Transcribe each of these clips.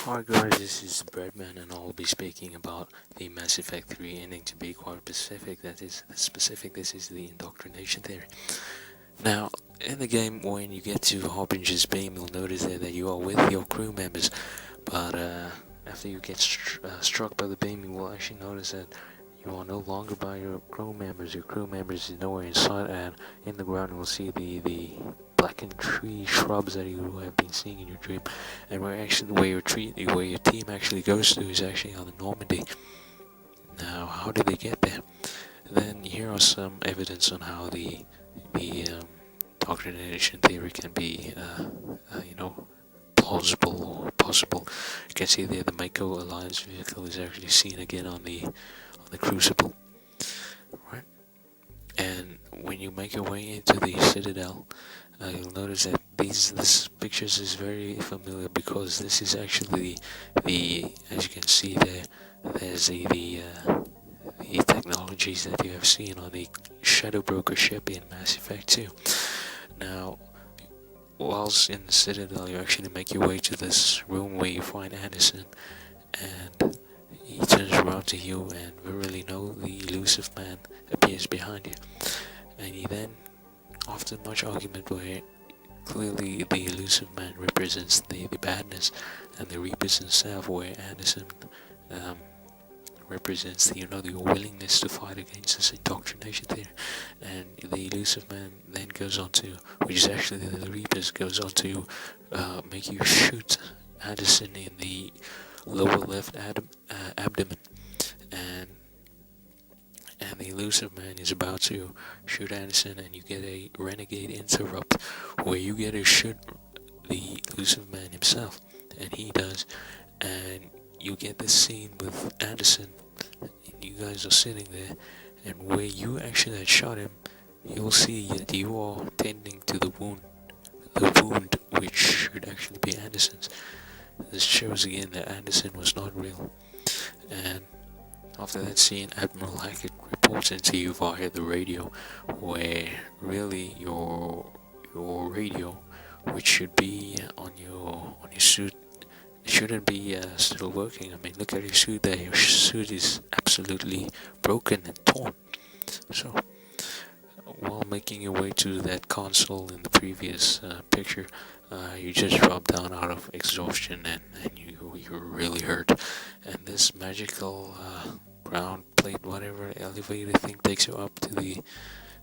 Hi guys, this is Breadman and I'll be speaking about the Mass Effect 3 ending. To be quite specific, this is the indoctrination theory. Now, in the game, when you get to Harbinger's beam, you'll notice there that you are with your crew members, but after you get struck by the beam, you will actually notice that you are no longer by your crew members. Your crew members is nowhere in sight, and in the ground you will see the blackened tree shrubs that you have been seeing in your dream. And where your team actually goes to is actually on the Normandy. Now, how did they get there? Then here are some evidence on how the doctrination theory can be, plausible or possible. You can see there the Mako Alliance vehicle is actually seen again on the Crucible, right? And when you make your way into the Citadel, you'll notice that this pictures is very familiar because this is actually the as you can see there's the technologies that you have seen on the Shadow Broker ship in Mass Effect 2. Now, whilst in the Citadel, you actually make your way to this room where you find Anderson, and he turns around to you, and verily no, the elusive man appears behind you. And he then, after much argument where clearly the elusive man represents the badness, and the Reapers himself, where Anderson represents the willingness to fight against this indoctrination theory. And the elusive man then goes on to, which is actually the Reapers, goes on to make you shoot Anderson in the lower left abdomen, and the elusive man is about to shoot Anderson, and you get a renegade interrupt where you get to shoot the elusive man himself, and he does, and you get this scene with Anderson, and you guys are sitting there, and where you actually had shot him, you'll see that you are tending to the wound which should actually be Anderson's. This shows again that Anderson was not real. And after that scene, Admiral Hackett reports into you via the radio, where really your radio, which should be on your suit, shouldn't be still working. I mean, look at your suit there. Your suit is absolutely broken and torn. So, while making your way to that console in the previous picture, you just drop down out of exhaustion, and you're really hurt. And this magical ground plate, whatever elevator thing, takes you up to the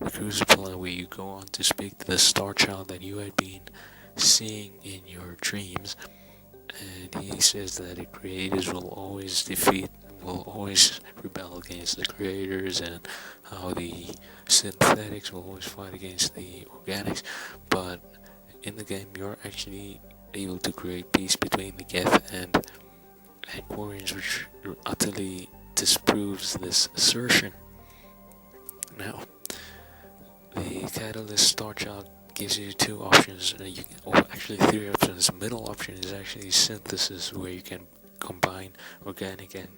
Crucible, where you go on to speak to the Star Child that you had been seeing in your dreams. And he says that the creators will always rebel against the creators, and how the synthetics will always fight against the organics. But in the game, you're actually able to create peace between the Geth and Quarians, which utterly disproves this assertion. Now, the Catalyst Star Child gives you two options, or actually three options. The middle option is actually synthesis, where you can combine organic and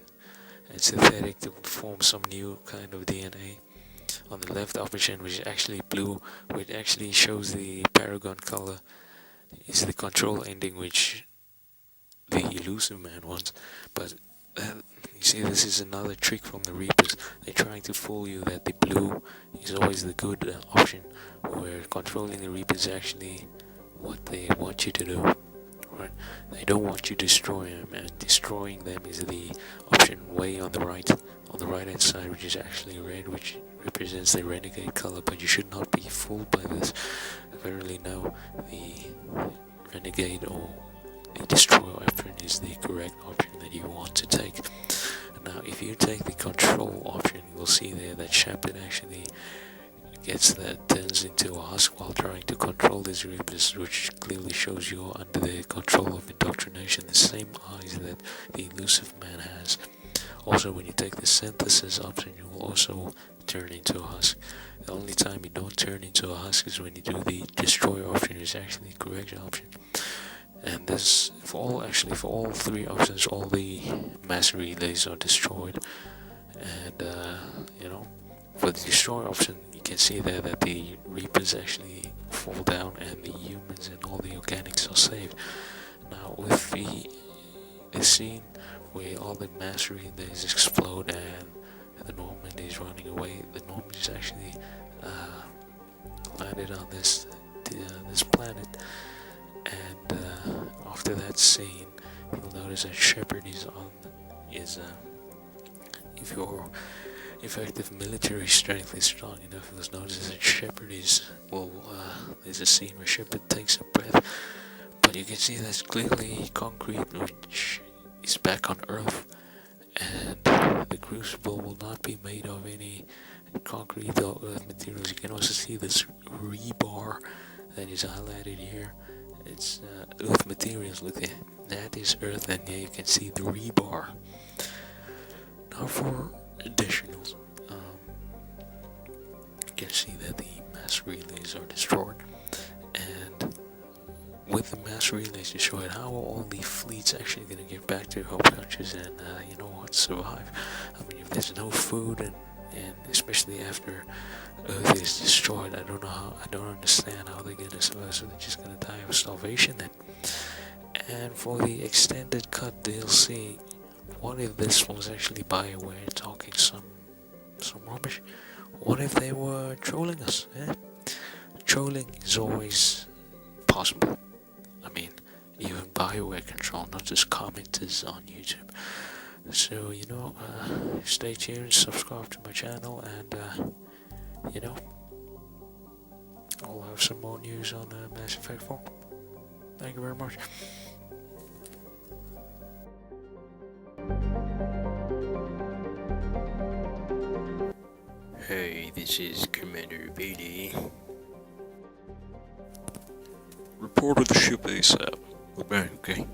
synthetic to form some new kind of DNA. On the left option, which is actually blue, which actually shows the paragon color, is the control ending which the elusive man wants. But you see, this is another trick from the Reapers. They're trying to fool you that the blue is always the good option, where controlling the Reapers is actually what they want you to do. Right? They don't want you to destroy them, and destroying them is the option way on the right hand side, which is actually red, which represents the renegade color. But you should not be fooled by this. Verily no, the renegade or the destroy option is the correct option that you want to take. Now, if you take the control option, you'll see there that Shepard actually turns into a husk while trying to control these Reapers, which clearly shows you're under the control of indoctrination, the same eyes that the elusive man has. Also, when you take the synthesis option, you will also turn into a husk. The only time you don't turn into a husk is when you do the destroy option, which is actually the correct option. And this, for all three options, all the mass relays are destroyed. And for the destroy option, you can see there that the Reapers actually fall down, and the humans and all the organics are saved. Now, with the a scene where all the mass relays explode and the Normandy is running away. The Normandy is actually landed on this planet, and after that scene, you'll notice that Shepard is if your effective military strength is strong enough, you'll notice that Shepard there's a scene where Shepard takes a breath, but you can see that's clearly concrete, which is back on Earth, and the Crucible will not be made of any concrete or earth materials. You can also see this rebar that is highlighted here. It's earth materials. Look at that is earth, and yeah, you can see the rebar. Now for additionals, you can see that the mass relays are destroyed, and with the mass relays destroyed, how are all the fleets actually going to get back to home countries and survive? I mean, if there's no food and especially after Earth is destroyed, I don't understand how they're gonna survive. So they're just gonna die of starvation then. And for the extended cut DLC, what if this was actually BioWare talking some rubbish? What if they were trolling us? Trolling is always possible. I mean, even BioWare can troll, not just commenters on YouTube. So, stay tuned, subscribe to my channel, and, I'll have some more news on Mass Effect 4. Thank you very much. Hey, this is Commander BD. Report to the ship ASAP. We're back, okay?